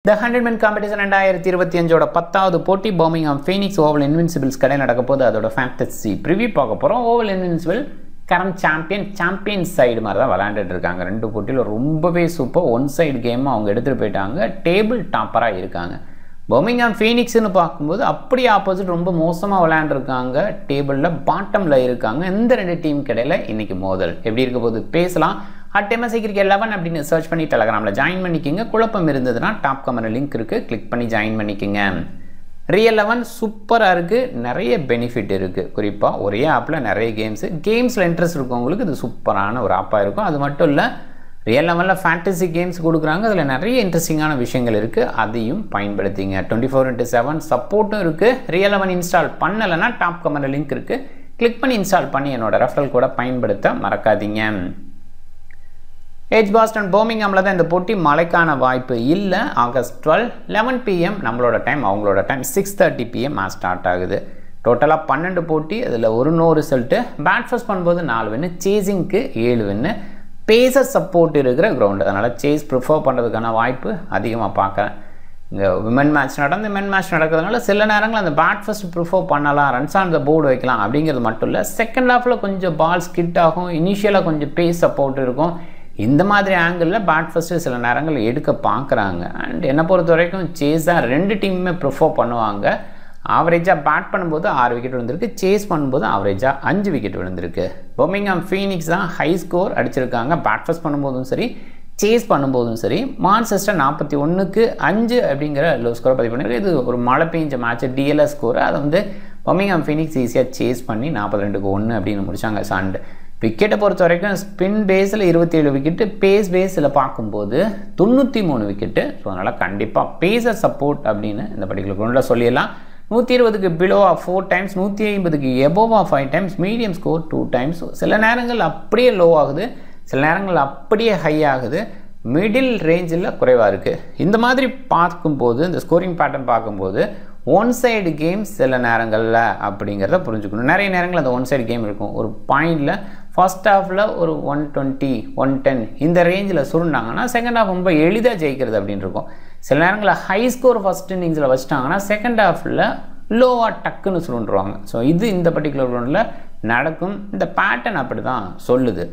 The 100-man competition 2025 பத்தாவது போட்டி Birmingham Phoenix oval Invincibles கடையில் நடக்க போது அதோட ஃபேண்டசி ப்ரிவியூ பார்க்க போகிறோம். Oval invincible current champion side மாதிரி தான் விளையாண்டுட்டு இருக்காங்க. ரெண்டு போட்டியில் ரொம்பவே சூப்பர் ஒன் சைடு கேம் அவங்க எடுத்துகிட்டு போயிட்டாங்க. டேபிள் டாப்பராக இருக்காங்க. பர்மிங்ஹாம் ஃபீனிக்ஸ்னு பார்க்கும்போது அப்படியே ஆப்போசிட் ரொம்ப மோசமாக விளையாண்டுருக்காங்க. டேபிளில் பாட்டமில் இருக்காங்க. இந்த ரெண்டு டீம் கடையில் இன்றைக்கி மோதல் எப்படி இருக்க போது பேசலாம். @MSI Cricket 11 அப்படின்னு சர்ச் பண்ணி டெலகிராமில் ஜாயின் பண்ணிக்கோங்க. குழப்பம் இருந்ததுன்னா டாப் கமெண்ட் லிங்க் இருக்குது, கிளிக் பண்ணி ஜாயின் பண்ணிக்கோங்க. Real 11 சூப்பராக இருக்குது, நிறைய பெனிஃபிட் இருக்குது. குறிப்பாக ஒரே ஆப்பில் நிறைய கேம்ஸில் இன்ட்ரெஸ்ட் இருக்கவங்களுக்கு இது சூப்பரான ஒரு ஆப்பாக இருக்கும். அது மட்டும் இல்லை, Real 11 ஃபேண்டசி கேம்ஸ் கொடுக்குறாங்க. அதில் நிறைய இன்ட்ரெஸ்டிங்கான விஷயங்கள் இருக்குது, அதையும் பயன்படுத்திங்க. 24/7 சப்போர்ட்டும் இருக்குது. Real 11 இன்ஸ்டால் பண்ணலைன்னா டாப் கமெண்ட் லிங்க் இருக்குது, கிளிக் பண்ணி இன்ஸ்டால் பண்ணி என்னோட ரெஃபரல் கூட பயன்படுத்த மறக்காதீங்க. எட்ஜ்பாஸ்டன் பர்மிங்ஹாமில் தான் இந்த போட்டி. மழைக்கான வாய்ப்பு இல்லை. August 12 11 PM நம்மளோட டைம், அவங்களோட டைம் 6:30 PM ஸ்டார்ட் ஆகுது. டோட்டலாக 12 போட்டி, அதில் ஒரு நோ ரிசல்ட்டு. பேட் ஃபர்ஸ்ட் பண்ணும்போது 4 வின்னு, சேசிங்க்கு 7 வின்னு. பேசர் சப்போர்ட் இருக்கிற கிரவுண்டு, அதனால் சேஸ் ப்ரிஃபர் பண்ணுறதுக்கான வாய்ப்பு அதிகமாக பார்க்குறேன். இங்கே விமன் மேட்ச் நடந்து மென் மேட்ச் நடக்கிறதுனால சில நேரங்கள் அந்த பேட் ஃபர்ஸ்ட் ப்ரிஃபர் பண்ணலாம், ரன்ஸ் ஆன் த போர்டு வைக்கலாம் அப்படிங்கிறது மட்டும் இல்லை. செகண்ட் ஹாஃபில் கொஞ்சம் பால் ஸ்கிட் ஆகும், இனிஷியலாக கொஞ்சம் பேஸ் சப்போர்ட் இருக்கும். இந்த மாதிரி ஆங்கிளில் பேட் ஃபர்ஸ்ட்டு சில நேரங்கள் எடுக்க பார்க்குறாங்க. அண்ட் என்னை பொறுத்த வரைக்கும் சேஸ் தான் ரெண்டு டீமுமே ப்ரிஃபர் பண்ணுவாங்க. ஆவரேஜாக பேட் பண்ணும்போது 6 விக்கெட் விழுந்திருக்கு, சேஸ் பண்ணும்போது ஆவரேஜாக 5 விக்கெட் விழுந்திருக்கு. பர்மிங்ஹாம் ஃபீனிக்ஸ் தான் ஹை ஸ்கோர் அடிச்சிருக்காங்க. பேட் ஃபர்ஸ்ட் பண்ணும்போதும் சரி, சேஸ் பண்ணும்போதும் சரி. மான்செஸ்டர் 41க்கு 5 அப்படிங்கிற லோ ஸ்கோரை பதிவு பண்ணியிருக்கு. இது ஒரு மழை பெஞ்ச மேட்ச், DLS ஸ்கோர். அதை வந்து பர்மிங்ஹாம் ஃபீனிக்ஸ் ஈஸியாக சேஸ் பண்ணி 42க்கு 1 அப்படின்னு முடித்தாங்க. சண்டு விக்கெட்டை பொறுத்த வரைக்கும் ஸ்பின் பேஸில் 27 விக்கெட்டு, பேஸ் பேஸில் பார்க்கும்போது 93 விக்கெட்டு. ஸோ அதனால் கண்டிப்பாக பேசர் சப்போர்ட் அப்படின்னு இந்த பர்டிகுலர் கிரவுண்டில் சொல்லிடலாம். 120க்கு பிலோவாக 4 டைம்ஸ், 150க்கு எபோவாக 5 டைம்ஸ், மீடியம் ஸ்கோர் 2 டைம்ஸ். சில நேரங்கள் அப்படியே லோ ஆகுது, சில நேரங்கள் அப்படியே ஹை ஆகுது, மிடில் ரேஞ்சில் குறைவாக இருக்குது. இந்த மாதிரி பார்க்கும்போது, இந்த ஸ்கோரிங் பேட்டர்ன் பார்க்கும்போது ஒன் சைடு கேம் சில நேரங்களில் அப்படிங்கிறத புரிஞ்சுக்கணும். நிறைய நேரங்கள் அந்த ஒன் சைடு கேம் இருக்கும். ஒரு பாயிண்டில் ஃபர்ஸ்ட் ஹாஃபில் ஒரு 120 110 இந்த ரேஞ்சில் சுருண்டாங்கன்னா செகண்ட் ஹாஃப் ரொம்ப எளிதாக ஜெயிக்கிறது அப்படின்னு இருக்கும். சில நேரங்களில் ஹை ஸ்கோர் ஃபஸ்ட் இன்னிங்ஸில் வச்சிட்டாங்கன்னா செகண்ட் ஹாஃபில் லோவாக டக்குன்னு சுருண்டுருவாங்க. ஸோ இது இந்த பர்டிகுலர் கிரவுண்டில் நடக்கும். இந்த பேட்டர்ன் அப்படி தான் சொல்லுது.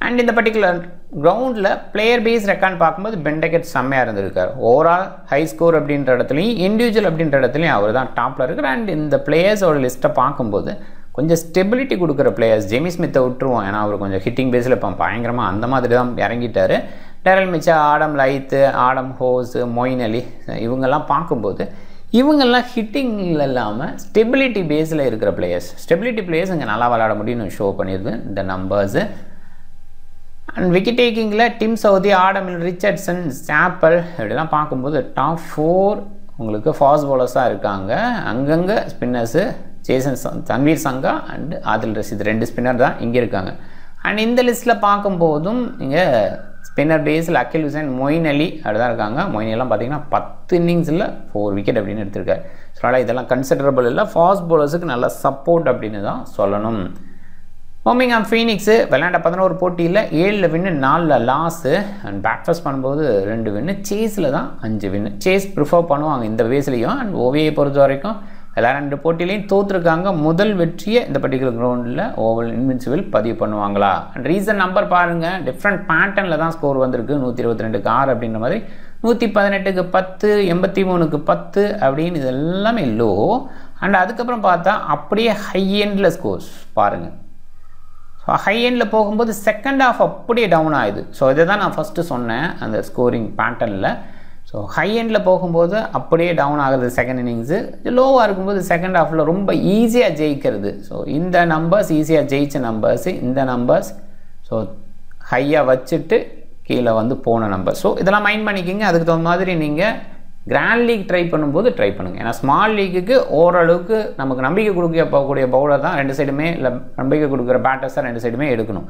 அண்ட் இந்த பர்டிகுலர் கிரவுண்டில் பிளேயர் பேஸ் ரெக்கார்ட் பார்க்கும்போது பெண்டகெட் செம்மையாக இருந்திருக்கார். ஓவரால் ஹை ஸ்கோர் அப்படின்ற இடத்துலையும் இண்டிவிஜுவல் அப்படின்ற இடத்துலையும் அவர் தான் டாப்பில் இருக்கிறார். அண்ட் இந்த பிளேயர்ஸோட லிஸ்ட்டை பார்க்கும்போது கொஞ்சம் ஸ்டெபிலிட்டி கொடுக்குற பிளேயர்ஸ். ஜேமி ஸ்மித்தை விட்டுருவோம், ஏன்னா அவர் கொஞ்சம் ஹிட்டிங் பேஸில் இப்போ பயங்கரமாக அந்த மாதிரி தான் இறங்கிட்டார். Daryl Mitchell, Adam Lyth, Adam Hose, Moeen Ali இவங்கெல்லாம் பார்க்கும்போது இவங்கெல்லாம் ஹிட்டிங்கில் இல்லாமல் ஸ்டெபிலிட்டி பேஸில் இருக்கிற பிளேயர்ஸ். ஸ்டெபிலிட்டி பிளேயர்ஸ் இங்கே நல்லா விளையாட முடியும்னு ஷோ பண்ணியிருக்கு இந்த நம்பர்ஸு. அண்ட் விக்கெட் டேக்கிங்கில் டிம் சவுதி, ஆடமில், ரிச்சர்ட்சன், சாப்பல் இப்படிலாம் பார்க்கும்போது டாப் 4 உங்களுக்கு ஃபாஸ்ட் பவுலர்ஸாக இருக்காங்க. அங்கங்கே spinners Tanveer Sangha and Adil Rashid 2 spinner தான் இங்கே இருக்காங்க. அண்ட் இந்த லிஸ்ட்டில் பார்க்கும்போதும் இங்கே ஸ்பின்னர் பேஸில் அகில் ஹுசைன், மொயின் அலி அப்படி தான் இருக்காங்க. மொயின் எல்லாம் பார்த்தீங்கன்னா 10 இன்னிங்ஸில் 4 விக்கெட் அப்படின்னு எடுத்திருக்காரு. ஸோ அதனால் இதெல்லாம் கன்சிடரபிள் இல்லை. ஃபாஸ்ட் பவுலர்ஸுக்கு நல்ல சப்போர்ட் அப்படின்னு தான் சொல்லணும். பர்மிங்ஹாம் ஃபீனிக்ஸு விளையாண்ட 11 போட்டியில் 7 வின்னு 4 லாஸு. அண்ட் பேட் ஃபர்ஸ்ட் பண்ணும்போது 2 வின்னு, சேஸில் தான் 5 வின்னு. சேஸ் ப்ரிஃபர் பண்ணுவாங்க இந்த பேஸ்லேயும். அண்ட் ஓவியை பொறுத்த வரைக்கும் எல்லா 2 போட்டியிலையும் தோற்றுருக்காங்க. முதல் வெற்றியை இந்த பர்டிகுலர் கிரவுண்டில் ஓவல் இன்வின்சிபிள் பதிவு பண்ணுவாங்களா? அண்ட் ரீசன் நம்பர் பாருங்கள், டிஃப்ரெண்ட் பேட்டர்னில் தான் ஸ்கோர் வந்திருக்கு. 122க்கு 6 அப்படின்ற மாதிரி, 118க்கு 10, 83க்கு 10 அப்படின்னு இது எல்லாமே லோ. அண்ட் அதுக்கப்புறம் பார்த்தா அப்படியே ஹை எண்டில் ஸ்கோர்ஸ் பாருங்கள். ஸோ ஹை எண்டில் போகும்போது செகண்ட் ஹாஃப் அப்படியே டவுன் ஆகுது. ஸோ இதை தான் நான் ஃபஸ்ட்டு சொன்னேன் அந்த ஸ்கோரிங் பேட்டர்னில். ஸோ ஹை எண்டில் போகும்போது அப்படியே டவுன் ஆகுது செகண்ட் இன்னிங்ஸு. லோவாக இருக்கும்போது செகண்ட் ஹாஃபில் ரொம்ப ஈஸியாக ஜெயிக்கிறது. ஸோ இந்த நம்பர்ஸ் ஈஸியாக ஜெயிச்ச நம்பர்ஸு, இந்த நம்பர்ஸ் ஸோ ஹையாக வச்சுட்டு கீழே வந்து போன நம்பர். ஸோ இதெல்லாம் மைண்ட் பண்ணிக்கிங்க. அதுக்கு தகுந்த மாதிரி நீங்கள் கிராண்ட் லீக் ட்ரை பண்ணும்போது ட்ரை பண்ணுங்கள். ஏன்னா ஸ்மால் லீக்குக்கு ஓரளவுக்கு நமக்கு நம்பிக்கை கொடுக்க போகக்கூடிய பவுலர் தான் 2 சைடுமே, இல்லை நம்பிக்கை கொடுக்குற பேட்டர்ஸ் தான் 2 சைடுமே எடுக்கணும்.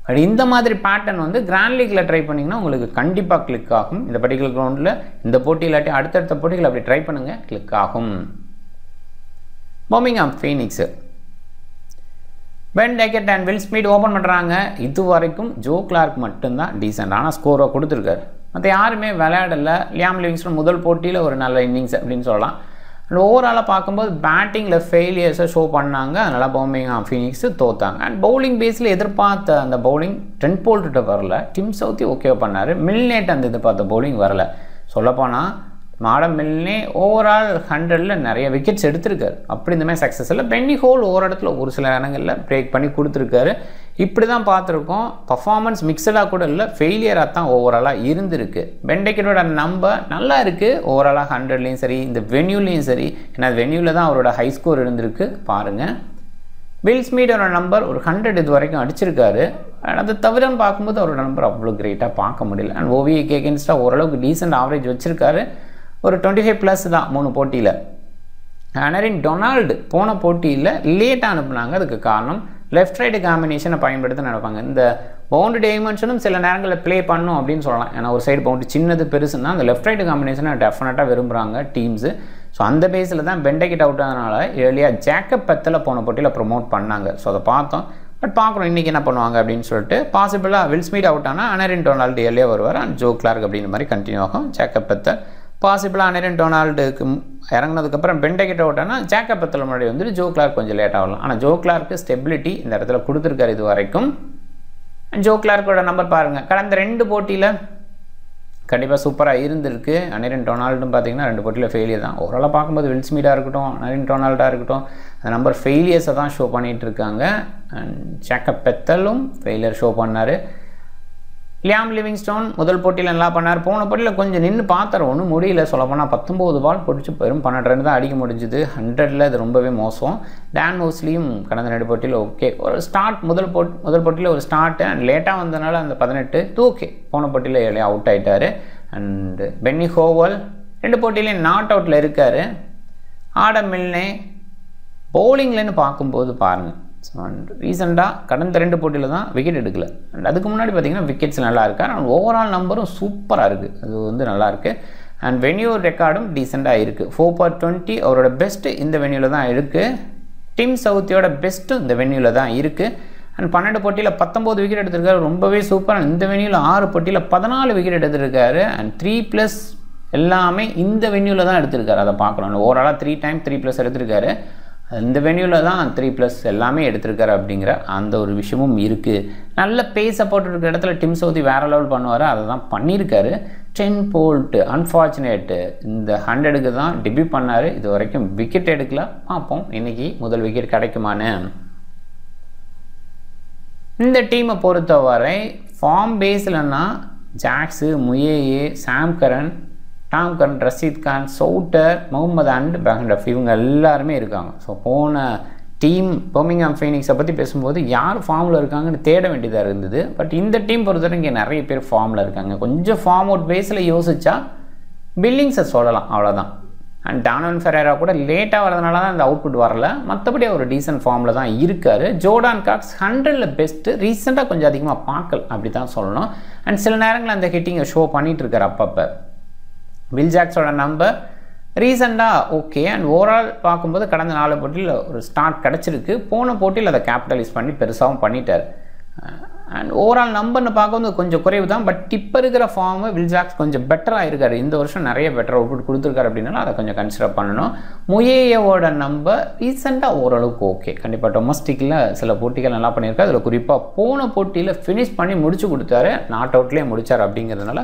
பட் இந்த மாதிரி பேட்டர்ன் வந்து கிராண்ட் லீக்கில் ட்ரை பண்ணிங்கன்னா உங்களுக்கு கண்டிப்பாக கிளிக் ஆகும். இந்த பர்டிகுலர் கிரவுண்டில் இந்த போட்டி இல்லாட்டி அடுத்தடுத்த போட்டிகள் அப்படி ட்ரை பண்ணுங்கள், கிளிக் ஆகும். Birmingham Phoenix pen Duckett and will Smith open பண்ணுறாங்க. இது வரைக்கும் ஜோ கிளார்க் மட்டும்தான் டீசெண்டான ஸ்கோரை கொடுத்துருக்காரு. மற்ற யாருமே விளையாடலை. லியாம் லிவிங்ஸ்டன் முதல் போட்டியில் ஒரு நல்ல இன்னிங்ஸ் அப்படின்னு சொல்லலாம். அண்ட் ஓவராலாக பார்க்கும்போது பேட்டிங்கில் ஃபெயிலியர்ஸை ஷோ பண்ணாங்க. அதனால் பர்மிங்ஹாம் ஃபீனிக்ஸ் தோத்தாங்க. அண்ட் பவுலிங் பேஸில் எதிர்பார்த்த அந்த பவுலிங் ட்ரெண்ட் போல்ட்டு வரல. டிம் சவுத்தி ஓகே பண்ணார். மில்னேட் அந்த எதிர்பார்த்த பவுலிங் வரல. சொல்லப்போனால் மாடம் மில்னே ஓவரால் 100ல் நிறைய விக்கெட்ஸ் எடுத்திருக்காரு. அப்படி இந்த மாதிரி சக்ஸஸ் இல்லை. பென்னி ஹோல் ஒரு இடத்துல ஒரு சில இடங்களில் பிரேக் பண்ணி கொடுத்துருக்காரு. இப்படி தான் பார்த்துருக்கோம். பர்ஃபார்மன்ஸ் மிக்சடாக கூட இல்லை, ஃபெயிலியராக தான் ஓவராலாக இருந்திருக்கு. பென் டெக்கெட்டோட நம்பர் நல்லா இருக்குது. ஓவராலாக 100லேயும் சரி, இந்த வென்யூலேயும் சரி. ஏன்னா வென்யூவில் தான் அவரோட ஹை ஸ்கோர் இருந்திருக்கு பாருங்கள். வில் ஸ்மித்தோட நம்பர் ஒரு 100 இது வரைக்கும் அடிச்சிருக்காரு. அதை தவிரன்னு பார்க்கும்போது அவரோட நம்பர் அவ்வளோ கிரேட்டாக பார்க்க முடியல. அண்ட் ஓவிஏக்கு எகென்ஸ்டாக ஓரளவுக்கு டீசென்ட் ஆவரேஜ் வச்சுருக்காரு. ஒரு 25+ தான் 3 போட்டியில். ஆனரின் டொனால்டு போன போட்டியில் லேட்டாக அனுப்புனாங்க. அதுக்கு காரணம் லெஃப்ட் ரைட்டு காம்பினேஷனை பயன்படுத்த நினைப்பாங்க. இந்த பவுண்டரி டைமென்ஷனும் சில நேரங்களில் ப்ளே பண்ணும் அப்படின்னு சொல்லலாம். ஏன்னா ஒரு சைடு பவுண்டரி சின்னது பெருசுன்னா அந்த லெஃப்ட் ரைட்டு காம்பினேஷனை டெஃபினட்டாக விரும்புகிறாங்க டீம்ஸு. ஸோ அந்த பேஸில் தான் பென் டெக்கெட் அவுட் ஆனதுனால ஏர்லியாக ஜேக்கப் பெத்தலை போன போட்டியில் ப்ரொமோட் பண்ணாங்க. ஸோ அதை பார்த்தோம். பட் பார்க்குறோம் இன்றைக்கி என்ன பண்ணுவாங்க அப்படின்னு சொல்லிட்டு. பாசிபிளாக வில் ஸ்மித் அவுட் ஆனால் ஆனரின் டொனால்டு ஏர்லியாக வருவார். அண்ட் ஜோ கிளார்க் அப்படின்ற மாதிரி கண்டினியூ ஆகும். ஜேக்கப் பெத்தல் பாசிபிளாக ஆனரின் டொனால்டுக்கு இறங்கினதுக்கப்புறம் பென் டெக்கெட் அவுட் ஆனால் ஜேக்கப் பெத்தல் முன்னாடி வந்துட்டு ஜோ கிளார்க் கொஞ்சம் லேட் ஆகலாம். ஆனால் ஜோ கிளார்க்கு ஸ்டெபிலிட்டி இந்த இடத்துல கொடுத்துருக்காரு இது வரைக்கும். ஜோ கிளார்க்கோட நம்பர் பாருங்கள். கடந்த 2 போட்டியில் கண்டிப்பாக சூப்பராக இருந்திருக்கு. ஆனரின் டொனால்டும் பார்த்தீங்கன்னா 2 போட்டியில் ஃபெயிலியர் தான். ஓவராலாக பார்க்கும்போது வில் ஸ்மித்தாக இருக்கட்டும், ஆனரின் டொனால்டாக இருக்கட்டும், அந்த நம்பர் ஃபெயிலியர்ஸை தான் ஷோ பண்ணிகிட்டு இருக்காங்க. அண்ட் ஜேக்கப் பெத்தலும் ஃபெயிலியர் ஷோ பண்ணார். லியாம் லிவிங்ஸ்டோன் முதல் போட்டியில் நல்லா பண்ணார். போன போட்டியில் கொஞ்சம் நின்று பார்த்தார், ஒன்றும் முடியல. சொல்லப்போனால் 19 பால் பிடிச்சி வெறும் 12 ரன் தான் அடிக்க முடிஞ்சுது. 100ல் இது ரொம்பவே மோசம். டான் மோஸ்லியும் கடந்த 2 போட்டியில் ஓகே ஒரு ஸ்டார்ட். முதல் போட்டியில் ஒரு ஸ்டார்ட்டு அண்ட் லேட்டாக வந்ததுனால அந்த 18 ஓகே. போன போட்டியில் ஏழையாக அவுட் ஆகிட்டார். அண்டு பென்னி ஹோவல் 2 போட்டியிலையும் நாட் அவுட்டில் இருக்கார். ஆடம் மில்னே பவுலிங்லன்னு பார்க்கும்போது பாருங்கள். ரீசெண்டாக கடந்த 2 போட்டியில் தான் விக்கெட் எடுக்கல. அண்ட் அதுக்கு முன்னாடி பார்த்தீங்கன்னா விக்கெட்ஸ் நல்லா இருக்கார். அண்ட் ஓவரால் நம்பரும் சூப்பராக இருக்குது. அது நல்லாயிருக்கு. அண்ட் வென்யூ ரெக்கார்டும் டீசெண்டாக இருக்குது. 4/20 அவரோட பெஸ்ட்டு இந்த வென்யூவில் தான் இருக்குது. டிம் சவுத்தியோட பெஸ்ட்டும் இந்த வென்யூவில் தான் இருக்குது. அண்ட் 12 போட்டியில் 19 விக்கெட் எடுத்திருக்காரு. ரொம்பவே சூப்பர். இந்த வென்யூவில் 6 போட்டியில் 14 விக்கெட் எடுத்திருக்காரு. அண்ட் 3+ எல்லாமே இந்த வென்யூவில் தான் எடுத்திருக்காரு. அதை பார்க்கலாம். ஓவராலாக 3 டைம் 3+ எடுத்திருக்காரு. இந்த வென்யூவில் தான் 3+ எல்லாமே எடுத்திருக்காரு அப்படிங்கிற அந்த ஒரு விஷயமும் இருக்குது. நல்ல பேஸ் சப்போர்ட் இருக்கிற இடத்துல டிம் சவுத்தி வேறு லெவல் பண்ணுவார். அதை தான் பண்ணியிருக்காரு. ட்ரெண்ட் போல்ட்டு அன்ஃபார்ச்சுனேட்டு இந்த 100க்கு தான் டெபியூ பண்ணார். இது வரைக்கும் விக்கெட் எடுக்கல. பார்ப்போம் இன்றைக்கி முதல் விக்கெட் கிடைக்குமான்னு. இந்த டீமை பொறுத்தவரை ஃபார்ம் பேஸ்லன்னா ஜாக்ஸு, முயேயே, Sam Curran, Tom Curran, Rashid Khan, Sowter, Mohammad and Behrendorff இவங்க எல்லாருமே இருக்காங்க. ஸோ போன டீம் பர்மிங்ஹாம் ஃபீனிக்ஸை பற்றி பேசும்போது யார் ஃபார்மில் இருக்காங்கன்னு தேட வேண்டியதாக இருந்தது. பட் இந்த டீம் பொறுத்தவரை இங்கே நிறைய பேர் ஃபார்மில் இருக்காங்க. கொஞ்சம் ஃபார்ம் அவுட் பேஸில் யோசிச்சா பில்லிங்ஸை சொல்லலாம், அவ்வளோதான். அண்ட் டானவன் ஃபெரேரா கூட லேட்டாக வரதுனால தான் அந்த அவுட்புட் வரல. மற்றபடி அவர் டீசென்ட் ஃபார்மில் தான் இருக்கார். ஜோர்டான் காக்ஸ் 100ல் பெஸ்ட்டு. ரீசெண்டாக கொஞ்சம் அதிகமாக பார்க்கல அப்படி தான் சொல்லணும். அண்ட் சில நேரங்களில் அந்த ஹிட்டிங்கை ஷோ பண்ணிகிட்டு இருக்கார் அப்பப்போ. வில் ஜாக்ஸோட நம்பர் ரீசெண்டாக ஓகே. அண்ட் ஓவரால் பார்க்கும்போது கடந்த 4 போட்டியில் ஒரு ஸ்டார்ட் கிடச்சிருக்கு. போன போட்டியில் அதை கேபிட்டலைஸ் பண்ணி பெருசாகவும் பண்ணிட்டார். அண்ட் ஓவரால் நம்பர்னு பார்க்கும்போது கொஞ்சம் குறைவு தான். பட் இப்போ இருக்கிற ஃபார்மு வில் ஜாக்ஸ் கொஞ்சம் பெட்டராக இருக்கார். இந்த வருஷம் நிறைய பெட்டர் அவுட்புட் கொடுத்துருக்காரு அப்படின்னாலும் அதை கொஞ்சம் கன்சிடர் பண்ணணும். முயேயோட நம்பர் ரீசெண்டாக ஓரளவுக்கு ஓகே. கண்டிப்பாக டொமஸ்டிக்கில் சில போட்டிகள் நல்லா பண்ணியிருக்காரு. அதில் குறிப்பாக போன போட்டியில் ஃபினிஷ் பண்ணி முடிச்சு கொடுத்தாரு. நாட் அவுட்லேயே முடித்தார். அப்படிங்கிறதுனால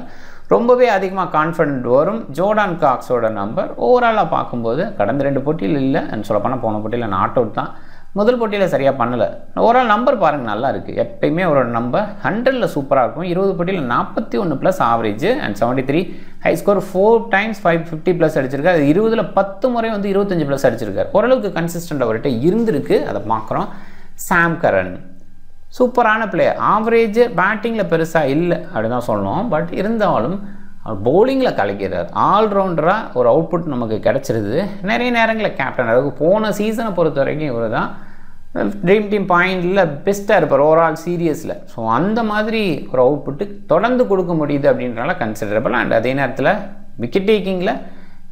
ரொம்பவே அதிகமாக கான்ஃபிடென்ட் வரும். ஜோர்டான் காக்ஸோட நம்பர் ஓவராலாக பார்க்கும்போது கடந்த 2 போட்டியில் இல்லை. அண்ட் சொல்லப்போனால் போன போட்டியில் நாட் அவுட் தான். முதல் போட்டியில் சரியாக பண்ணலை. ஓவரால் நம்பர் பாருங்கள் நல்லா இருக்குது. எப்பயுமே அவரோட நம்பர் 100ல் சூப்பராக இருக்கும். 20 போட்டியில் 41+ average and 73 high score. 4 times 550+ அடிச்சிருக்காரு. 20ல் 10 முறை 25+ அடிச்சிருக்காரு. ஓரளவுக்கு கன்சிஸ்டன்ட் அவர்கிட்ட இருந்திருக்கு. அதை பார்க்குறோம். சாம் கரன் சூப்பரான பிளேயர். ஆவரேஜ் பேட்டிங்கில் பெருசாக இல்லை அப்படி தான் சொல்லணும். பட் இருந்தாலும் அவர் பவுலிங்கில் கலக்கிறார். ஆல்ரவுண்டராக ஒரு அவுட்புட் நமக்கு கிடச்சிருது. நிறைய நேரங்களில் கேப்டன் அதாவது போன சீசனை பொறுத்த வரைக்கும் இவர் தான் ட்ரீம் டீம் பாயிண்டில் பெஸ்ட்டாக இருப்பார் ஓவரால் சீரியஸில். ஸோ அந்த மாதிரி ஒரு அவுட்புட்டு தொடர்ந்து கொடுக்க முடியுது அப்படின்றனால கன்சிடரபிள். அண்ட் அதே நேரத்தில் விக்கெட் டேக்கிங்கில்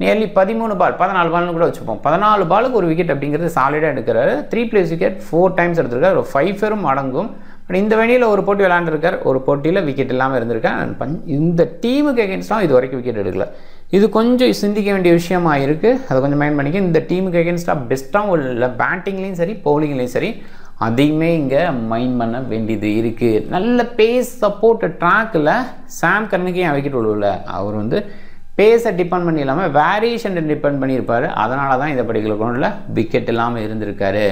நியர்லி 13 பால் 14 பால்னு கூட வச்சுப்போம். 14 பாலுக்கு ஒரு விக்கெட் அப்படிங்கிறது சாலிடாக எடுக்கிறாரு. 3+ விக்கெட் 4 டைம்ஸ் எடுத்திருக்காரு. ஒரு 5 அடங்கும். பட் இந்த வெனியில் ஒரு போட்டி விளையாண்டுருக்கார். ஒரு போட்டியில் விக்கெட் இல்லாமல் இருந்திருக்கார். இந்த டீமுக்கு எகென்ஸ்டாக இது வரைக்கும் விக்கெட் எடுக்கல. இது கொஞ்சம் சிந்திக்க வேண்டிய விஷயமா இருக்குது. அதை கொஞ்சம் மைண்ட் பண்ணிக்க. இந்த டீமுக்கு எகென்ஸ்டாக பெஸ்ட்டாகவும் இல்லை, பேட்டிங்லேயும் சரி பவுலிங்லேயும் சரி. அதையுமே இங்கே மைண்ட் பண்ண வேண்டியது இருக்குது. நல்ல பேஸ் சப்போர்ட் ட்ராக்கில் சாம் கரனுக்கு ஏன் விக்கெட் விழுவல? அவர் வந்து பேஸை டிபெண்ட் பண்ணி இல்லாமல் வேரியேஷன் டிபெண்ட் பண்ணியிருப்பார். அதனால தான் இந்த பர்டிகுலர் கிரவுண்டில் விக்கெட் இல்லாமல் இருந்திருக்காரு.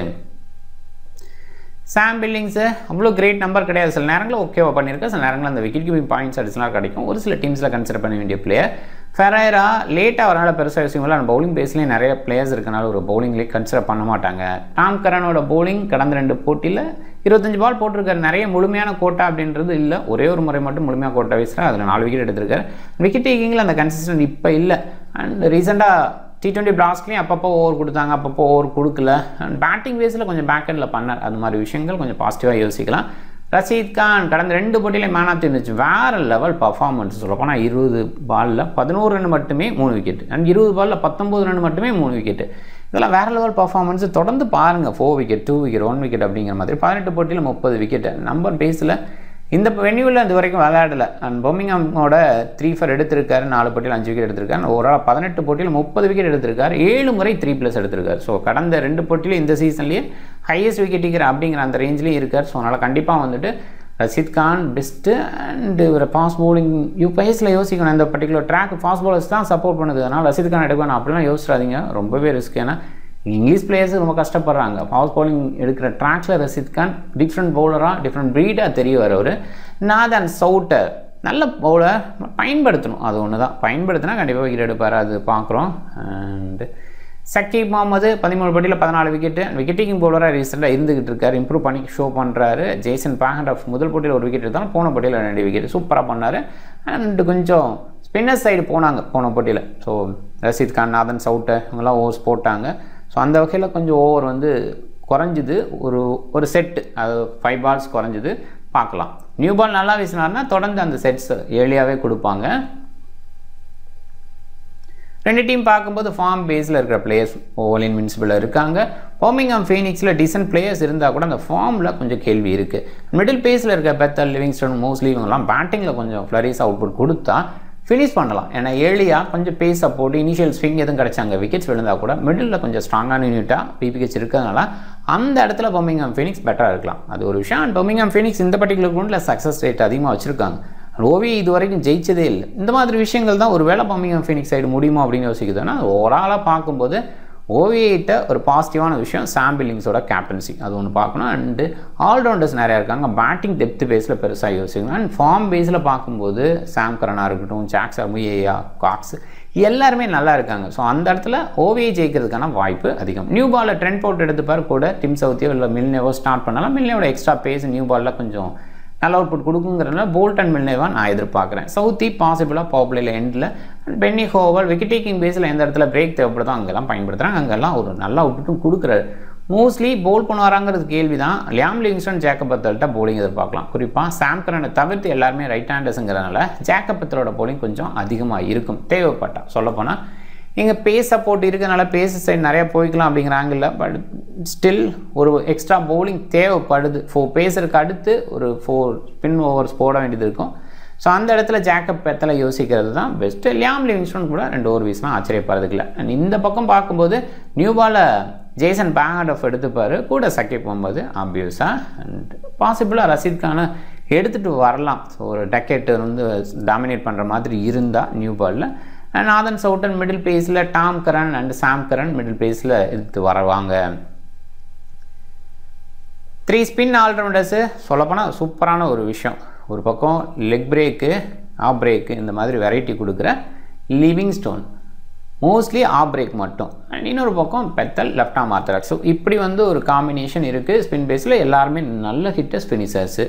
சாம் பில்லிங்ஸு அவ்வளோ கிரேட் நம்பர் கிடையாது. சில நேரங்களில் ஓகேவா பண்ணியிருக்கேன், சில நேரங்களில் அந்த விக்கெட் கீப்பிங் பாயிண்ட்ஸ் அடிஷனலாக கிடைக்கும். ஒரு சில டீம்ஸில் கன்சிடர் பண்ண வேண்டிய பிளேயர். ஃபெரேரா லேட்டாக வரனால பெருசாக விஷயங்கள அந்த பவுலிங் பேஸ்லேயும் நிறைய பிளேயர்ஸ் இருக்கனால ஒரு பவுலிங்லேயே கன்சிடர் பண்ண மாட்டாங்க. டாம் கரனோட பவுலிங் கடந்த 2 போட்டியில் 25 பால் போட்டிருக்காரு. நிறைய முழுமையான கோட்டா அப்படின்றது இல்லை. ஒரே ஒரு முறை மட்டும் முழுமையாக கோட்டா வீசுகிறார். அதில் 4 விக்கெட் எடுத்திருக்காரு. விக்கெட் டேக்கிங்கில் அந்த கன்சிஸ்டன்ட் இப்போ இல்லை. அண்ட் ரீசெண்டாக T20 பிளாஸ்ட்லேயும் அப்பப்போ ஓவர் கொடுத்தாங்க, அப்பப்போ ஓவர் கொடுக்கல. அண்ட் பேட்டிங் பேஸில் கொஞ்சம் பேக்கெண்டில் பண்ணார். அது மாதிரி விஷயங்கள் கொஞ்சம் பாசிட்டிவாக யோசிக்கலாம். ரஷீத் கான் கடந்த 2 போட்டியிலே மேன் ஆஃப் தி இருந்துச்சு. வேறு லெவல் பர்ஃபார்மன்ஸ் சொல்லப்போனால் 20 பாலில் 11 ரன் மட்டுமே 3 விக்கெட். அண்ட் 20 பாலில் 19 ரன் மட்டுமே 3 விக்கெட். இதெல்லாம் வேறு லெவல் பர்ஃபார்மன்ஸ். தொடர்ந்து பாருங்கள். 4 விக்கெட் 2 விக்கெட் 1 விக்கெட் அப்படிங்கிற மாதிரி 18 போட்டியில் 30 விக்கெட். நம்பர் பேஸில் இந்த வென்யூவில் இது வரைக்கும் விளையாடலை. அண்ட் பர்மிங்ஹாமோட 3 எடுத்திருக்காரு. 4 போட்டியில் 5 விக்கெட் எடுத்திருக்காரு. ஒரு 18 போட்டியில் 30 விக்கெட் எடுத்திருக்காரு. 7 முறை 3+ எடுத்திருக்காரு. ஸோ கடந்த 2 போட்டியில் இந்த சீசன்லேயே ஹையஸ்ட் விக்கெட் டேக்கர் அப்படிங்கிற அந்த ரேஞ்சிலையும் இருக்கார். ஸோ அதனால் கண்டிப்பாக வந்துட்டு ரஷீத் கான் பெஸ்ட்டு. அண்ட் ஒரு ஃபாஸ்ட் பவுலிங் பேஸில் யோசிக்கணும். இந்த பர்டிகுலர் ட்ராக் ஃபாஸ்ட் பவுலர்ஸ் தான் சப்போர்ட் பண்ணுது. அதனால் ரஷீத் கான் எடுக்கணும் அப்படிலாம் யோசிச்சிடாதீங்க. ரொம்பவே ரிஸ்க். ஏன்னா இங்கிலீஷ் பிளேயர்ஸ் ரொம்ப கஷ்டப்படுறாங்க. ஃபாஸ்ட் பவுலிங் எடுக்கிற ட்ராக்ஸில் ரஷீத் கான் டிஃப்ரெண்ட் பவுலராக டிஃப்ரெண்ட் ப்ரீடாக தெரியவர். அவர் நாதன் சவுட்டர் நல்ல பவுலர் பயன்படுத்தணும். அது ஒன்று தான். பயன்படுத்தினா கண்டிப்பாக விக்கெட் எடுப்பார். அது பார்க்குறோம். அண்டு சக்கீப் முகமது 13 போட்டியில் 14 விக்கெட்டு. விக்கெட்டிங் பவுலராக ரீசெண்டாக இருந்துகிட்டு இருக்கார். இம்ப்ரூவ் பண்ணி ஷோ பண்ணுறாரு. ஜேசன் பேஹண்ட் முதல் போட்டியில் 1 விக்கெட் எடுத்தாலும் போன போட்டியில் 2 விக்கெட் சூப்பராக பண்ணார். அண்டு கொஞ்சம் ஸ்பின்னர் சைடு போனாங்க போன போட்டியில். ஸோ ரஷீத் கான், நாதன் சவுட்டர் இவங்கெல்லாம் ஓவர்ஸ் போட்டாங்க. ஸோ அந்த வகையில் கொஞ்சம் ஓவர் வந்து குறைஞ்சிது. ஒரு செட்டு அது 5 பால்ஸ் குறைஞ்சிது. பார்க்கலாம். நியூ பால் நல்லா வீசினார்னா தொடர்ந்து அந்த செட்ஸ் ஏர்லியாகவே கொடுப்பாங்க. 2 டீம் பார்க்கும்போது ஃபார்ம் பேஸில் இருக்கிற பிளேயர்ஸ் ஓவல் இன்வின்சிபிள் இருக்காங்க. பர்மிங்ஹாம் ஃபீனிக்ஸில் டீசன்ட் பிளேயர்ஸ் இருந்தால் கூட அந்த ஃபார்மில் கொஞ்சம் கேள்வி இருக்குது. மிடில் பேஸில் இருக்க பெத்தல், லிவிங்ஸ்டன், மோஸ்ட்லி இவங்கெல்லாம் பேட்டிங்கில் கொஞ்சம் ஃப்ளரிஸ் அவுட்புட் கொடுத்தா ஃபினிஷ் பண்ணலாம். ஏன்னா ஏர்லியாக கொஞ்சம் பேஸ் சப்போர்ட் இனிஷியல் ஸ்விங் எதுவும் கிடச்சாங்க. விக்கெட்ஸ் விழுந்தால் கூட மிடில் கொஞ்சம் ஸ்ட்ராங்கான யூனிட்டாக பிபிஹெச் இருக்கிறதுனால அந்த இடத்துல பர்மிங்ஹாம் ஃபீனிக்ஸ் பெட்டராக இருக்கலாம். அது ஒரு விஷயம். அண்ட் பர்மிங்ஹாம் ஃபீனிக்ஸ் இந்த பர்டிகுலர் கிரவுண்டில் சக்ஸஸ் ரேட் அதிகமாக வச்சுருக்காங்க. ஓவி இது வரைக்கும் ஜெயிச்சதே இல்லை. இந்த மாதிரி விஷயங்கள் தான் ஒரு வேளை பர்மிங்ஹாம் ஃபீனிக்ஸ் சைடு முடியுமா அப்படின்னு யோசிக்குதுன்னா ஓவராலாக பார்க்கும்போது ஓவியிட்ட ஒரு பாசிட்டிவான விஷயம் சாம் பில்லிங்ஸோட கேப்டன்சி. அது ஒன்று பார்க்கணும். அண்டு ஆல்ரவுண்டர்ஸ் நிறையா இருக்காங்க. பேட்டிங் டெப்த் பேஸில் பெருசாக யோசிக்கணும். அண்ட் ஃபார்ம் பேஸில் பார்க்கும்போது சாம் கரனாக இருக்கட்டும், ஜாக்ஸர், முயேயா, காக்ஸ் எல்லாருமே நல்லா இருக்காங்க. ஸோ அந்த இடத்துல ஓவியை ஜெயிக்கிறதுக்கான வாய்ப்பு அதிகம். நியூ பாலில் ட்ரெண்ட் போட்டு எடுத்துப்பார் கூட டிம் சவுத்தியோ இல்லை மில்னேவோ ஸ்டார்ட் பண்ணலாம். மில்னேவோட எக்ஸ்ட்ரா பேஸ் நியூ பாலில் கொஞ்சம் நல்ல அவுட்புட் கொடுக்குங்கிறதுனால போல்ட் அண்ட் மில்னேவா நான் எதிர்பார்க்குறேன். சவுத்தி பாசிபிளாக பவர்பிளேயில் எண்டில். And Penney Howell wicket taking பேஸில் எந்த இடத்துல பிரேக் தேவைப்படுதோ அங்கெல்லாம் பயன்படுத்துகிறாங்க. அங்கெல்லாம் ஒரு நல்ல அவுட்புட்டும் கொடுக்குறாரு. மோஸ்ட்லி போல் பண்ணுவாராங்கிறது கேள்வி தான். லியாம் லிவிங்ஸ்டன், ஜேக்கப் பத்தல்கிட்ட போலிங் எதிர்பார்க்கலாம். குறிப்பாக சாம் கரனை தவிர்த்து எல்லாருமே ரைட் ஹேண்டர்ஸுங்கிறதுனால ஜேக்கப் பத்தலோட போலிங் கொஞ்சம் அதிகமாக இருக்கும் தேவைப்பட்டா. சொல்லப்போனால் இங்கே பேஸ் சப்போர்ட் இருக்கிறனால பேஸ் சைடு நிறையா போய்க்கலாம் அப்படிங்கிற ஆங்கிளில். பட் ஸ்டில் ஒரு எக்ஸ்ட்ரா பவுலிங் தேவைப்படுது. 4 பேஸருக்கு அடுத்து ஒரு 4 ஸ்பின் ஓவர்ஸ் போட வேண்டியது இருக்கும். ஸோ அந்த இடத்துல ஜேக்கப் பெத்தலை யோசிக்கிறது தான் பெஸ்ட்டு. லியாம் லிவிங்ஸ்டன் கூட 2 ஓவர் வீஸ்லாம் ஆச்சரியப்படுறதுக்கு இல்லை. அண்ட் இந்த பக்கம் பார்க்கும்போது நியூ பாலை ஜேசன் பேஹண்ட் எடுத்துப்பார். கூட சக்கீப் முகமது ஆப்வியஸாக. அண்ட் பாசிபிளாக ரஷீத் கானை எடுத்துகிட்டு வரலாம். ஸோ ஒரு டக்கெட்டு வந்து டாமினேட் பண்ணுற மாதிரி இருந்தால் நியூ பாலில். அண்ட் நாதன் சவுட்டன் மிடில் பேஸில், Tom Curran and Sam Curran middle பேஸில் எடுத்து வரவாங்க. 3 ஸ்பின் ஆல்ரவுண்டர்ஸு சொல்லப்போனால் சூப்பரான ஒரு விஷயம். ஒரு பக்கம் லெக் பிரேக்கு, ஆஃப் பிரேக்கு இந்த மாதிரி வெரைட்டி கொடுக்குற லிவிங்ஸ்டோன், மோஸ்ட்லி ஆஃப் பிரேக் மட்டும். அண்ட் இன்னொரு பக்கம் Bethel, left arm orthodox. So இப்படி வந்து ஒரு காம்பினேஷன் இருக்குது. ஸ்பின் பேஸில் எல்லாருமே நல்ல ஹிட்டர்ஸ் ஃபினிஷர்ஸு.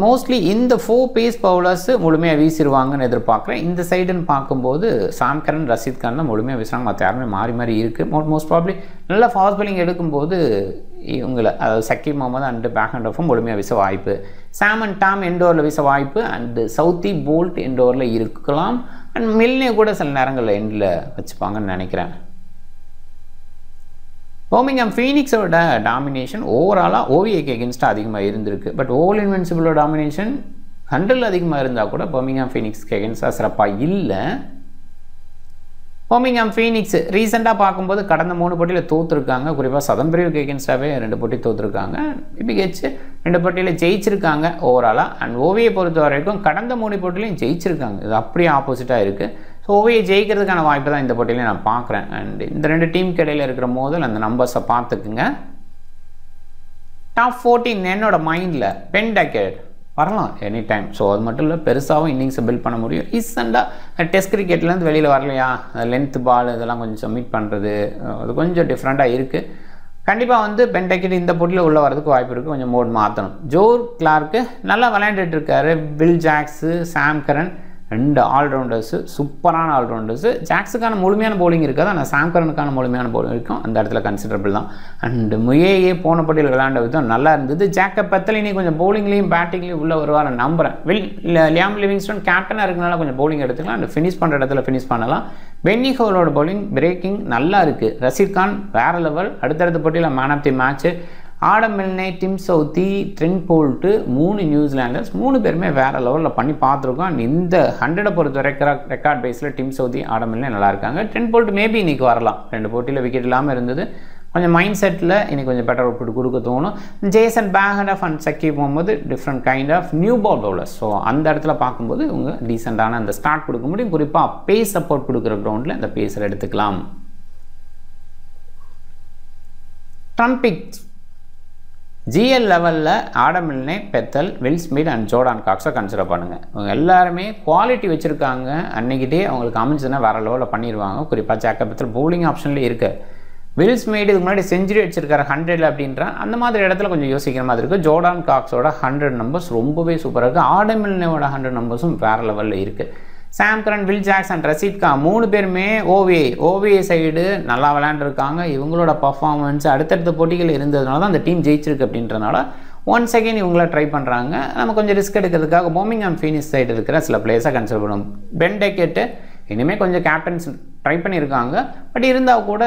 மோஸ்ட்லி இந்த 4 பேஸ் பவுலர்ஸ் முழுமையாக வீசிடுவாங்கன்னு எதிர்பார்க்குறேன். இந்த சைடுன்னு பார்க்கும்போது சாம் கரன், ரஷீத் கான் தான் முழுமையாக வீசுகிறாங்க. மற்ற யாருமே மாறி மாறி இருக்குது. மோஸ்ட் ப்ராப்ளி நல்ல ஃபாஸ்ட் பாலிங் எடுக்கும்போது இவங்களை அதாவது சக்கீப் முகமது அண்டு பேக் ஹேண்ட் ஆஃபும் முழுமையாக வீச வாய்ப்பு சாம் அண்ட் டாம் எண்ட் ஓவரில் வீச வாய்ப்பு, அண்ட் சவுத்தி போல்ட் எண்ட் ஓவரில் இருக்கலாம், அண்ட் மில்னே கூட சில நேரங்களில் எண்டில் வச்சுப்பாங்கன்னு நினைக்கிறேன். பர்மிங்ஹாம் ஃபீனிக்ஸோட டாமினேஷன் ஓவராலாக ஓவிஏக்கு எகென்ஸ்டாக அதிகமாக இருந்திருக்கு. பட் ஓவல் இன்வென்சிபிளோட டாமினேஷன் 100 அதிகமாக இருந்தால் கூட பர்மிங்ஹாம் ஃபீனிக்ஸ்க்கு எகென்ஸ்டாக சிறப்பாக இல்லை. பர்மிங்ஹாம் ஃபீனிக்ஸ் ரீசெண்டாக பார்க்கும்போது கடந்த 3 போட்டியில் தோற்றுருக்காங்க. குறிப்பாக சதன் பிரிவுக்கு எகென்ஸ்டாகவே 2 போட்டி தோற்றுருக்காங்க. பிபிஹெச் 2 போட்டியில் ஜெயிச்சிருக்காங்க ஓவராலாக. அண்ட் ஓவியை பொறுத்த வரைக்கும் கடந்த 3 போட்டிலையும் ஜெயிச்சிருக்காங்க. இது அப்படியே ஆப்போசிட்டாக இருக்குது. ஸோ ஓவியை ஜெயிக்கிறதுக்கான வாய்ப்பு தான் இந்த போட்டியிலே நான் பார்க்குறேன். அண்ட் இந்த 2 டீமுக்கு இடையில் இருக்கிற மோதல் அந்த நம்பர்ஸை பார்த்துக்குங்க. டாப் 14 என்னோட மைண்டில் பென் டக்கெட் வரலாம் எனி டைம். ஸோ அது மட்டும் இல்லை, பெருசாகவும் இன்னிங்ஸை பில்ட் பண்ண முடியும். ரீசெண்டாக டெஸ்ட் கிரிக்கெட்லேருந்து வெளியில் வரலையா, லென்த் பால் இதெல்லாம் கொஞ்சம் சப்மிட் பண்ணுறது அது கொஞ்சம் டிஃப்ரெண்ட்டாக இருக்குது. கண்டிப்பாக வந்து பென் டக்கெட் இந்த போட்டியில் உள்ளே வரதுக்கு வாய்ப்பு இருக்குது. கொஞ்சம் மோட் மாற்றணும். ஜோர் கிளார்க்கு நல்லா விளையாண்டுட்டு இருக்காரு. வில் ஜாக்ஸு, சாம் கரன் 2 ஆல்ரவுண்டர்ஸு, சூப்பரான ஆல்ரவுண்டர்ஸு. ஜாக்ஸுக்கான முழுமையான பவுலிங் இருக்காது, ஆனால் சாம் கரனுக்கான முழுமையான பவுலிங் இருக்கும். அந்த இடத்துல கன்சிடரபிள் தான். அண்டு முயேயே போன போட்டியில் விளையாண்ட விதம் நல்லா இருந்தது. ஜேக்கப் பெத்தலினி கொஞ்சம் பவுலிங்லேயும் பேட்டிங்லேயும் உள்ளே வருவார் நம்புகிறேன். லியாம் லிவிங்ஸ்டன் கேப்டனாக இருக்கனால கொஞ்சம் பவுலிங் எடுத்துக்கலாம். அண்ட் ஃபினிஷ் பண்ணுற இடத்துல ஃபினிஷ் பண்ணலாம். பென்னி ஹோவலோட பவுலிங் பிரேக்கிங் நல்லா இருக்குது. ரஷீத் கான் வேறு லெவல். அடுத்தடுத்த போட்டியில் man of the match. Adam Milne, Tim Southee, Trent Boult 3 New Zealanders 3 பேருமே வேறு லெவலில் பண்ணி பார்த்துருக்கோம். அண்ட் இந்த 100 பொறுத்த வரைக்கும் ரெக்கார்ட் பேஸில் டிம் சவுத்தி, ஆடம் மில்னே நல்லா இருக்காங்க. ட்ரெண்ட் போல்ட் மேபி இன்றைக்கி வரலாம். 2 போட்டியில் விக்கெட் இல்லாமல் இருந்தது. கொஞ்சம் மைண்ட் செட்டில் இன்னைக்கு கொஞ்சம் பெட்டர் அவுட்புட் கொடுக்க தோணும். ஜேசன் பேஹண்ட் அண்ட் சக்கி போகும்போது different kind of new ball bowlers. So அந்த இடத்துல பார்க்கும்போது இவங்க டீசெண்டான அந்த ஸ்டார்ட் கொடுக்க முடியும். குறிப்பாக பேஸ் சப்போர்ட் கொடுக்குற கிரவுண்டில் இந்த பேஸில் எடுத்துக்கலாம். ட்ரம்பிக் ஜிஎல் லெவலில் Adam Milne, Bethell, Will Smith and Jordan காக்ஸை கன்சிடர் பண்ணுங்கள். இவங்க எல்லாருமே குவாலிட்டி வச்சுருக்காங்க. அன்றைக்கிட்டே அவங்களுக்கு அமைஞ்சதுன்னா வேறு லெவலில் பண்ணிடுவாங்க. குறிப்பாக ஜேக்கப் பெத்தல் பவுலிங் ஆப்ஷன்லேயே இருக்குது. வில் ஸ்மித் இதுக்கு முன்னாடி செஞ்சுரி அடிச்சிருக்காரு 100 அப்படின்ற அந்த மாதிரி இடத்துல கொஞ்சம் யோசிக்கிற மாதிரி இருக்குது. ஜோர்டான் காக்ஸோட 100 நம்பர்ஸ் ரொம்பவே சூப்பராக இருக்குது. ஆடம் மில்னேவோட 100 நம்பர்ஸும் வேறு லெவலில் இருக்குது. Sam Curran, Will Jacks and Rashid Khan 3 பேருமே ஓவிஏ சைடு நல்லா விளையாண்டுருக்காங்க. இவங்களோட பர்ஃபார்மன்ஸ் அடுத்தடுத்த போட்டிகள் இருந்ததுனால தான் அந்த டீம் ஜெயிச்சிருக்கு. அப்படின்றனால ஒன்ஸ் அகெயின் இவங்கள ட்ரை பண்ணுறாங்க. நம்ம கொஞ்சம் ரிஸ்க் எடுக்கிறதுக்காக பர்மிங்ஹாம் ஃபீனிக்ஸ் சைடு இருக்கிற சில பிளேயர்ஸை கன்சிடர் பண்ணுவோம். பென் டக்கெட்டு இனிமேல் கொஞ்சம் கேப்டன்ஸ் ட்ரை பண்ணியிருக்காங்க. பட் இருந்தால் கூட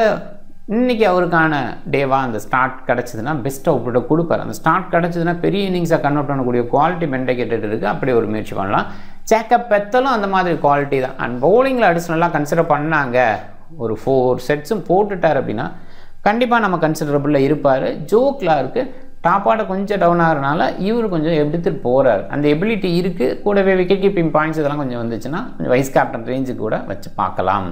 இன்றைக்கி அவருக்கான டேவாக அந்த ஸ்டார்ட் கிடச்சிதுன்னா பெஸ்ட் அவுட்புட்டை கொடுப்பார். அந்த ஸ்டார்ட் கிடச்சிதுன்னா பெரிய இன்னிங்ஸாக கன்வெர்ட் பண்ணக்கூடிய குவாலிட்டி பென் டக்கெட் இருக்குது. அப்படி ஒரு முயற்சி பண்ணலாம். ஜேக்கப் பெத்தலும் அந்த மாதிரி குவாலிட்டி தான். அண்ட் பவுலிங்கில் அடிஷ்னலாக கன்சிடர் பண்ணாங்க. ஒரு 4 செட்ஸும் போட்டுட்டார் அப்படின்னா கண்டிப்பாக நம்ம கன்சிடரபிளில் இருப்பார். ஜோ கிளார்க்கு டாப்பாட கொஞ்சம் டவுன் ஆகிறனால இவர் கொஞ்சம் எடுத்துகிட்டு போகிறார். அந்த எபிலிட்டி இருக்குது. கூடவே விக்கெட் கீப்பிங் பாயிண்ட்ஸ் இதெல்லாம் கொஞ்சம் வந்துச்சுன்னா கொஞ்சம் வைஸ் கேப்டன் ரேஞ்சு கூட வச்சு பார்க்கலாம்.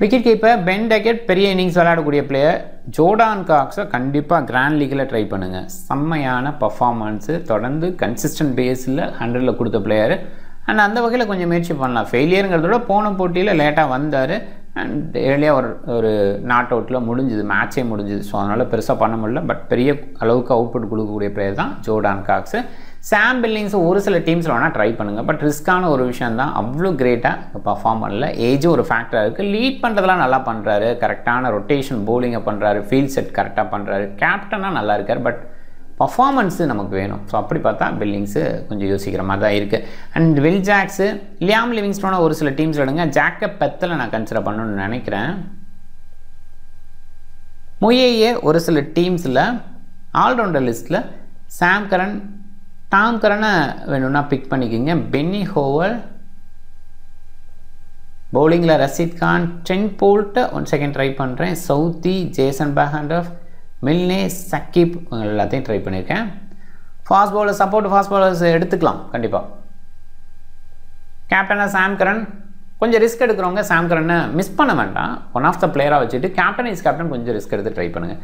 விக்கெட் கீப்பர் பென் டக்கெட் பெரிய இன்னிங்ஸ் விளையாடக்கூடிய பிளேயர். ஜோர்டான் காக்ஸை கண்டிப்பாக கிராண்ட் லீக்கில் ட்ரை பண்ணுங்கள். செம்மையான பர்ஃபார்மன்ஸு தொடர்ந்து கன்சிஸ்டன்ட் பேஸில் 100 கொடுத்த பிளேயர். அண்ட் அந்த வகையில் கொஞ்சம் முயற்சி பண்ணலாம். ஃபெயிலியருங்கிறதோட போன போட்டியில் லேட்டாக வந்தார். அண்ட் ஏர்லியாக ஒரு நாட் அவுட்டில் முடிஞ்சுது, மேட்சே முடிஞ்சுது. ஸோ அதனால் பெருசாக பண்ண முடியல. பட் பெரிய அளவுக்கு அவுட்புட் கொடுக்கக்கூடிய பிளேயர் தான் ஜோர்டான் காக்ஸு. சாம் பில்லிங்ஸ் ஒரு சில டீம்ஸில் வேணால் ட்ரை பண்ணுங்கள். பட் ரிஸ்க்கான ஒரு விஷயம் தான். அவ்வளோ கிரேட்டாக பர்ஃபார்ம் பண்ணல. ஏஜும் ஒரு ஃபேக்டராக இருக்குது. லீட் பண்ணுறதுலாம் நல்லா பண்ணுறாரு. கரெக்டான ரொட்டேஷன் பவுலிங்கை பண்ணுறாரு. ஃபீல்ட் செட் கரெக்டாக பண்ணுறாரு. கேப்டனாக நல்லா இருக்கார். பட் பர்ஃபார்மன்ஸு நமக்கு வேணும். ஸோ அப்படி பார்த்தா பில்லிங்ஸு கொஞ்சம் யோசிக்கிற மாதிரி தான் இருக்குது. அண்ட் வில் ஜாக்ஸு, லியாம் லிவிங்ஸ்டோனை ஒரு சில டீம்ஸ் எடுங்க. ஜேக்கப் பெத்தலை நான் கன்சிடர் பண்ணணும்னு நினைக்கிறேன். முயேயே ஒரு சில டீம்ஸில் ஆல்ரவுண்டர் லிஸ்ட்டில் சாம் கரன், டாம் கரனை வேணும்னா பிக் பண்ணிக்கிங்க. பென்னி ஹோவல் பவுலிங்கில் ரஷீத் கான், ட்ரெண்ட் போல்ட்டை 1 செகண்ட் ட்ரை பண்ணுறேன். Southee, Jason Behrendorff, Milne, Saqib எல்லாத்தையும் ட்ரை பண்ணியிருக்கேன். Fast bowler support fast bowlers எடுத்துக்கலாம் கண்டிப்பாக. கேப்டனாக சாம் கரன். கொஞ்சம் ரிஸ்க் எடுக்கிறவங்க சாம் கரனை மிஸ் பண்ண வேண்டாம். ஒன் ஆஃப் த பிளேயராக வச்சுட்டு கேப்டன் இஸ் கேப்டன் கொஞ்சம் ரிஸ்க் எடுத்து ட்ரை பண்ணுங்கள்.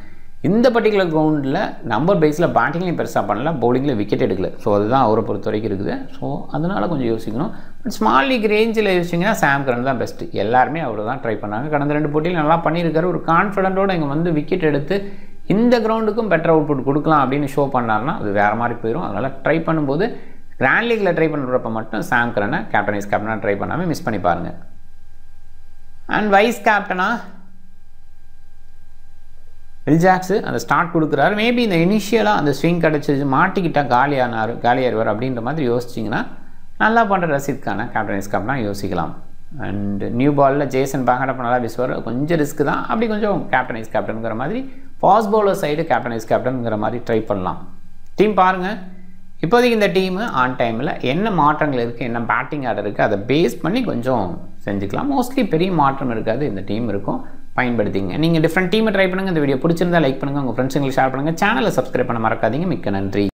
இந்த பர்டிகுலர் கிரவுண்டில் நம்பர் பேஸில் பேட்டிங்லேயும் பெருசாக பண்ணல, பவுலிங்கில் விக்கெட் எடுக்கல. ஸோ அதுதான் அவரை பொறுத்த வரைக்கும் இருக்குது. ஸோ அதனால் கொஞ்சம் யோசிக்கணும். பட் ஸ்மால் லீக் ரேஞ்சில் யோசிச்சிங்கன்னா சாம் கரன் தான் பெஸ்ட்டு. எல்லாருமே அவர் தான் ட்ரை பண்ணாங்க. கடந்த 2 போட்டியில் நல்லா பண்ணியிருக்காரு. ஒரு கான்ஃபிடென்ட்டோடு இங்கே வந்து விக்கெட் எடுத்து இந்த கிரவுண்டுக்கும் பெட்டர் அவுட்புட் கொடுக்கலாம் அப்படின்னு ஷோ பண்ணார்னா அது வேறு மாதிரி போயிடும். அதனால் ட்ரை பண்ணும்போது கிராண்ட் லீக்கில் ட்ரை பண்ணுறப்ப மட்டும் சாம் கரனை கேப்டன் வைஸ் கேப்டனாக ட்ரை பண்ணாமல் மிஸ் பண்ணி பாருங்கள். அண்ட் வைஸ் கேப்டனாக வில் ஜாக்ஸு அந்த ஸ்டார்ட் கொடுக்குறாரு. மேபி இந்த இனிஷியலாக அந்த ஸ்விங் கிடச்சி மாட்டிக்கிட்டால் காலியாயிருவார் அப்படின்ற மாதிரி யோசிச்சிங்கன்னா நல்லா பண்ணுற ரசீத் கானை கேப்டன் வைஸ் கேப்டனாக யோசிக்கலாம். அண்ட் நியூ பாலில் ஜேசன் பாகடப்ப நல்லா வீசுவார். கொஞ்சம் ரிஸ்க் தான், அப்படி கொஞ்சம் கேப்டன் வைஸ் கேப்டனுங்கிற மாதிரி fast bowler side captain vice கேப்டனுங்கிற மாதிரி ட்ரை பண்ணலாம். டீம் பாருங்கள். இப்போதைக்கு இந்த டீமு ஆன் டைமில் என்ன மாற்றங்கள் இருக்குது, என்ன பேட்டிங் ஆர்டர் இருக்குது, அதை பேஸ் பண்ணி கொஞ்சம் செஞ்சுக்கலாம். மோஸ்ட்லி பெரிய மாற்றம் இருக்காது, இந்த டீம் இருக்கும், பயன்படுத்திங்க. நீங்கள் டிஃப்ரெண்ட் டீமை ட்ரை பண்ணுங்கள். இந்த வீடியோ பிடிச்சிருந்தா லைக் பண்ணுங்கள், உங்கள் ஃப்ரெண்ட்ஸுங்களுக்கு ஷேர் பண்ணுங்கள். சேனலை சப்ஸ்கிரைப் பண்ண மறக்காதீங்க. மிக்க நன்றி.